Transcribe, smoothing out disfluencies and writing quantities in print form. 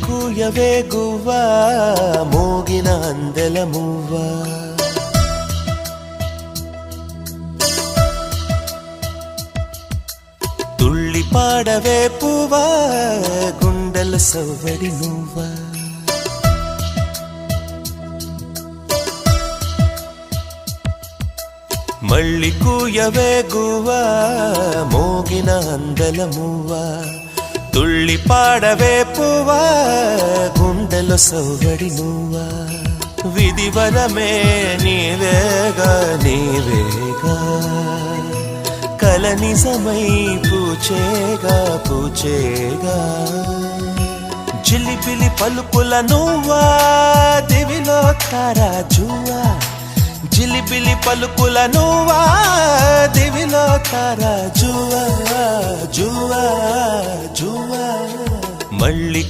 కూయవే గువ్వా మోగిన అందెల మువ్వా తుళ్ళి పాడవే పువ్వా గుండెల సవ్వడి నువ్వా మళ్ళీ కూయవే గువ్వా మోగిన అందెల మువ్వా తుళ్ళి పాడవే పువ్వా గుండెలో సవ్వడి నువ్వా విధివరమే నీవేగా నీవేగా కల నిజమై పూచేగా పూచేగా జిలిబిలి పలుకుల నువ్వా దివిలో తారా జువ్వా జిలిబిలి పలుకుల నువ్వా దివిలో తారా జువ్వా జువ్వా జువ్వా మళ్ళీ